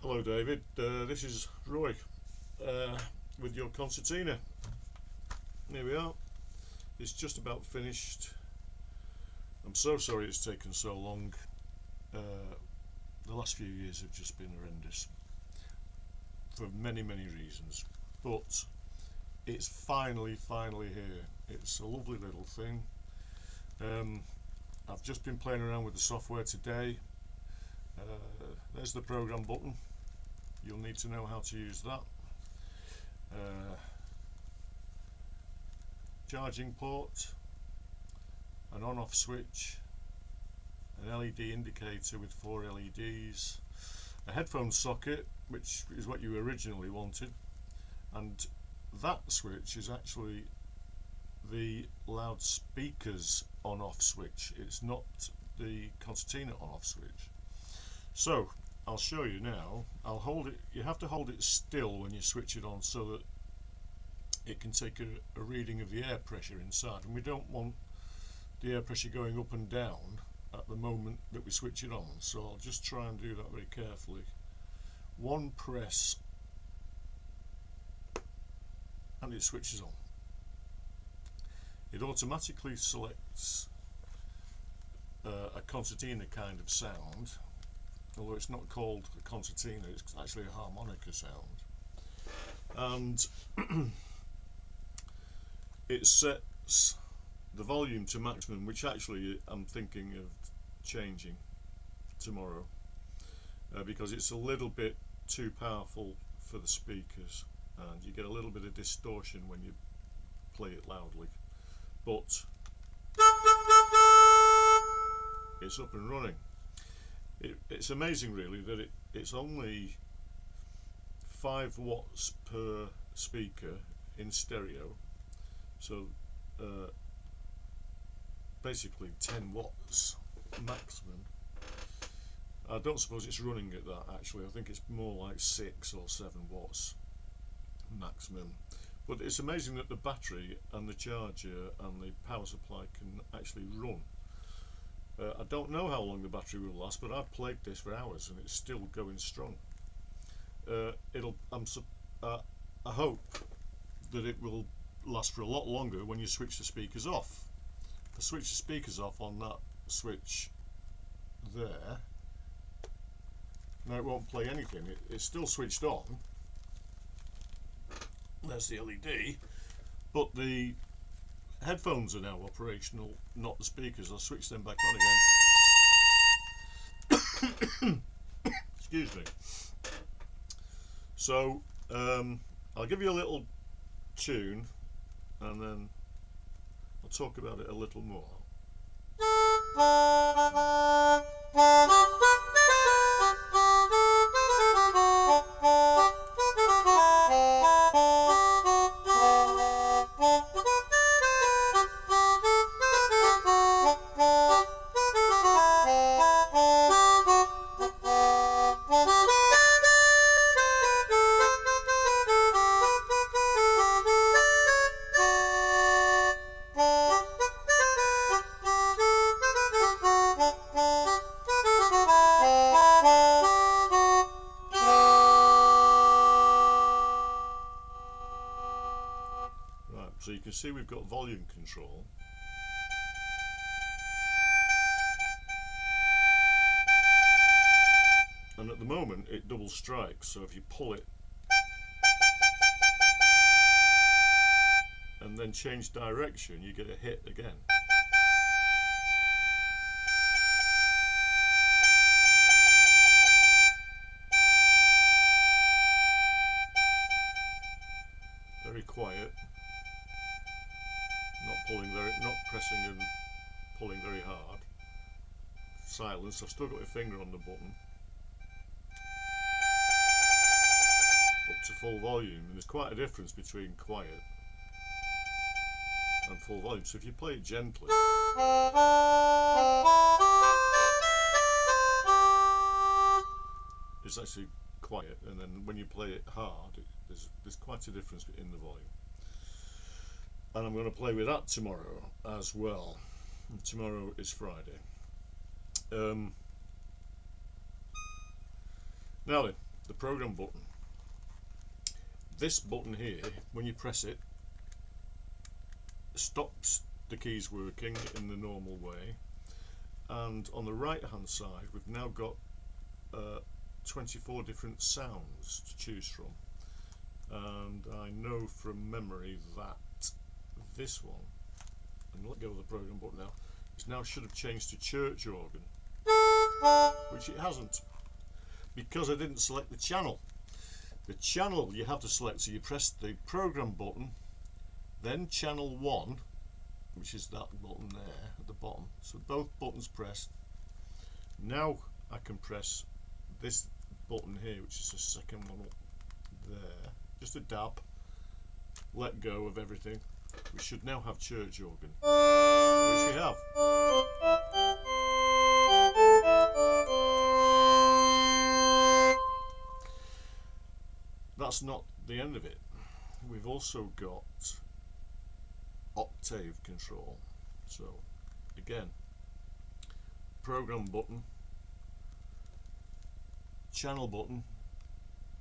Hello David, this is Roy with your concertina. Here we are. It's just about finished. I'm so sorry it's taken so long. The last few years have just been horrendous for many reasons, but it's finally here. It's a lovely little thing. I've just been playing around with the software today. There's the program button. You'll need to know how to use that. Charging port, an on-off switch, an LED indicator with 4 LEDs, a headphone socket, which is what you originally wanted, and that switch is actually the loudspeakers on-off switch. It's not the concertina on-off switch. So I'll show you now. I'll hold it. You have to hold it still when you switch it on so that it can take a reading of the air pressure inside, and we don't want the air pressure going up and down at the moment that we switch it on. So I'll just try and do that very carefully. One press and it switches on. It automatically selects a concertina kind of sound, although it's not called a concertina, it's actually a harmonica sound, and it sets the volume to maximum, which actually I'm thinking of changing tomorrow because it's a little bit too powerful for the speakers and you get a little bit of distortion when you play it loudly, but it's up and running. It's amazing really that it's only 5 watts per speaker in stereo, so basically 10 watts maximum. I don't suppose it's running at that actually. I think it's more like 6 or 7 watts maximum, but it's amazing that the battery and the charger and the power supply can actually run. I don't know how long the battery will last, but I've played this for hours and it's still going strong. I hope that it will last for a lot longer when you switch the speakers off. If I switch the speakers off on that switch there, now it won't play anything. It's still switched on. There's the LED, but the headphones are now operational, not the speakers. I'll switch them back on again. Excuse me. So I'll give you a little tune and then I'll talk about it a little more. So you can see we've got volume control. And at the moment it double strikes, so if you pull it and then change direction, you get a hit again. Very quiet. Not pressing and pulling very hard. Silence. I've still got my finger on the button. Up to full volume, and there's quite a difference between quiet and full volume. So if you play it gently, it's actually quiet, and then when you play it hard, there's quite a difference in the volume. And I'm going to play with that tomorrow as well. And tomorrow is Friday. Now then, the program button. This button here, when you press it, stops the keys working in the normal way, and on the right hand side we've now got 24 different sounds to choose from, and I know from memory that this one, and let go of the program button now, it now should have changed to church organ, which it hasn't, because I didn't select the channel. The channel you have to select, so you press the program button, then channel 1, which is that button there at the bottom, so both buttons pressed. Now I can press this button here, which is the second one up there, just a dab, let go of everything. We should now have church organ, which we have. That's not the end of it. We've also got octave control. So again, program button, channel button,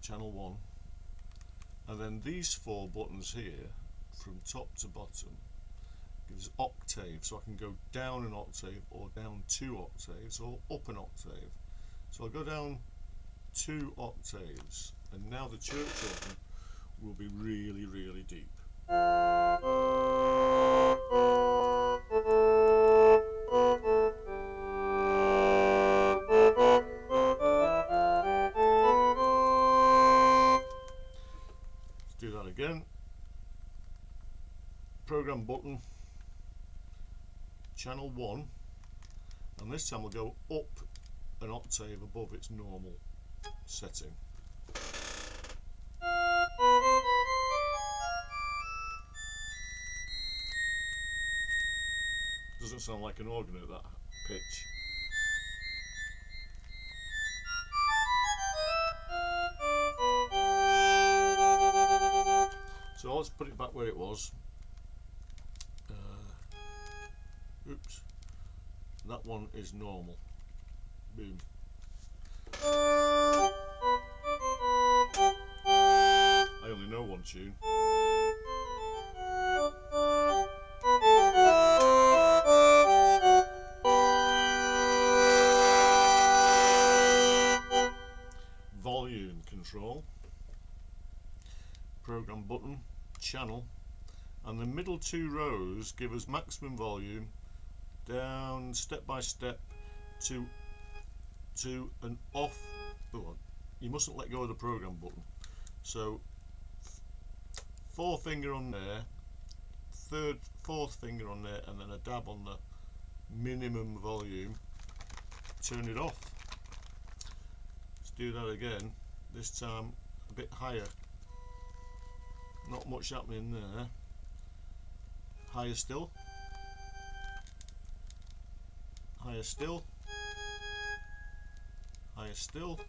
channel 1, and then these 4 buttons here from top to bottom gives octave, so I can go down an octave or down 2 octaves or up an octave. So I'll go down 2 octaves, and now the church organ will be really, really deep. Let's do that again. Program button, channel 1, and this time we'll go up an octave above its normal setting. Doesn't sound like an organ at that pitch. So let's put it back where it was. Oops, that one is normal. Boom. I only know one tune. Volume control, program button, channel, and the middle 2 rows give us maximum volume down step by step to an off. Oh, you mustn't let go of the program button. So 4th finger on there, 4th finger on there, and then a dab on the minimum volume. Turn it off. Let's do that again. This time a bit higher. Not much happening there. Higher still. Higher still. Higher still.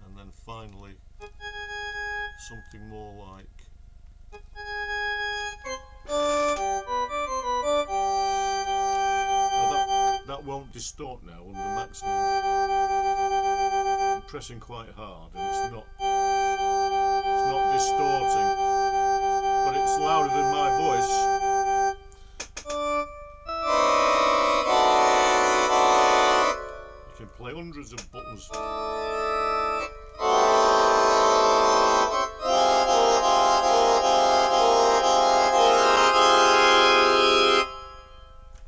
And then finally something more like that won't distort now under maximum. I'm pressing quite hard and it's not distorting, but it's louder than my voice. You can play hundreds of buttons.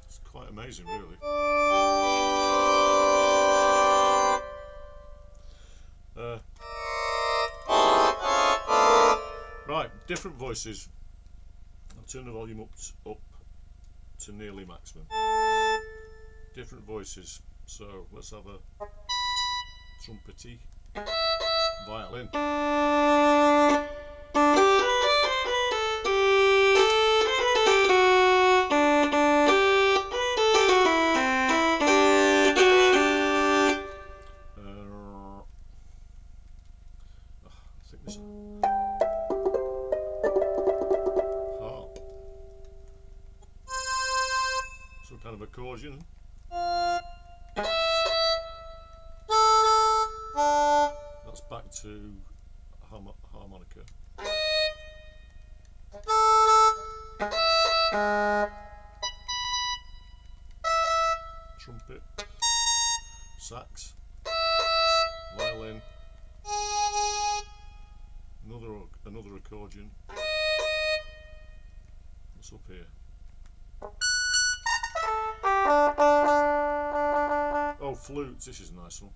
It's quite amazing, really. Right, different voices. I'll turn the volume up to nearly maximum. Different voices. So let's have a trumpety violin. I think this harp. Some kind of accordion. to harmonica. Trumpet, sax, violin, another accordion. What's up here? Oh, flutes, this is a nice one.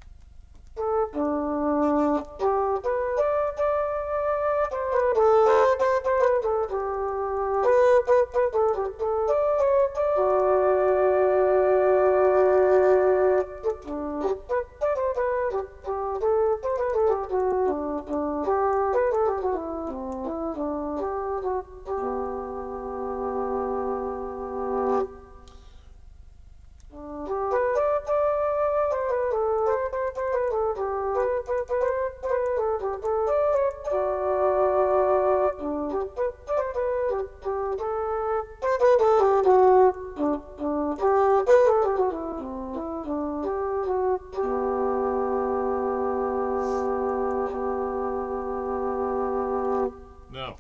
Now,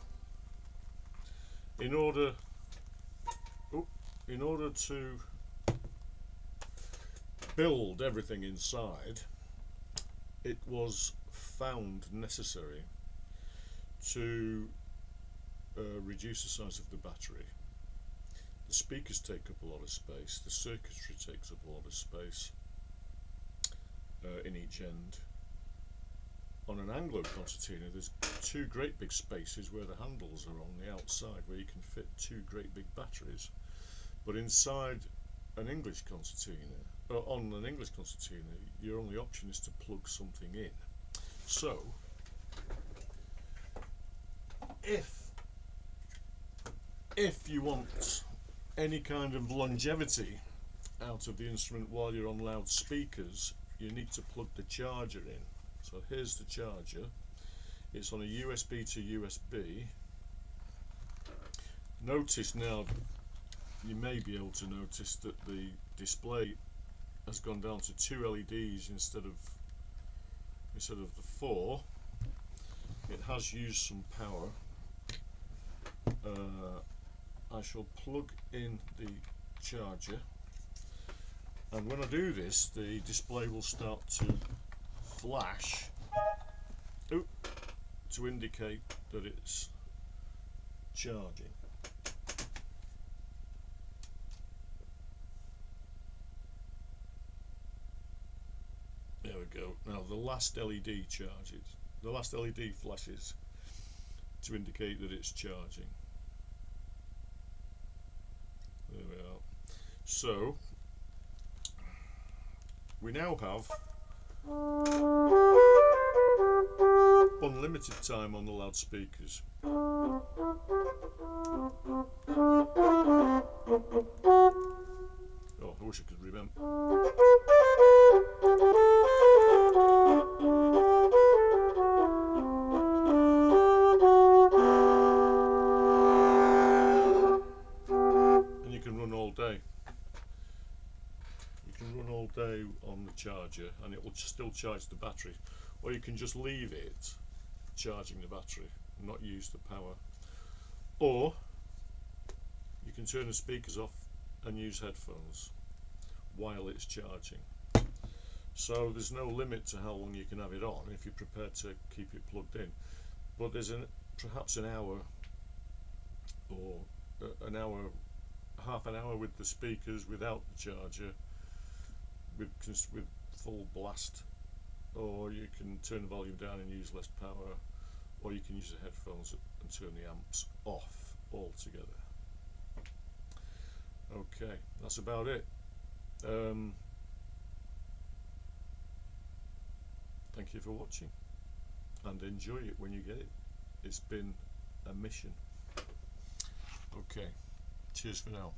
in order to build everything inside, it was found necessary to reduce the size of the battery. The speakers take up a lot of space, the circuitry takes up a lot of space in each end. On an Anglo concertina there's two great big spaces where the handles are on the outside, where you can fit two great big batteries. But inside an English concertina, on an English concertina, your only option is to plug something in. So if you want any kind of longevity out of the instrument while you're on loudspeakers, you need to plug the charger in. So here's the charger. It's on a USB to USB. Notice now, you may be able to notice that the display has gone down to 2 LEDs instead of the 4. It has used some power. I shall plug in the charger, and when I do this, the display will start to flash to indicate that it's charging. There we go. Now the last LED charges. The last LED flashes to indicate that it's charging. There we are. So we now have unlimited time on the loudspeakers. Oh, I wish I could remember. And you can run all day. You can run all day on the charger and it will still charge the battery. Or you can just leave it charging the battery and not use the power. Or you can turn the speakers off and use headphones while it's charging. So there's no limit to how long you can have it on if you're prepared to keep it plugged in. But there's perhaps an hour or half an hour with the speakers without the charger, with full blast. Or you can turn the volume down and use less power, or you can use the headphones and turn the amps off altogether. Okay, that's about it. Thank you for watching, and enjoy it when you get it. It's been a mission. Okay, cheers for now.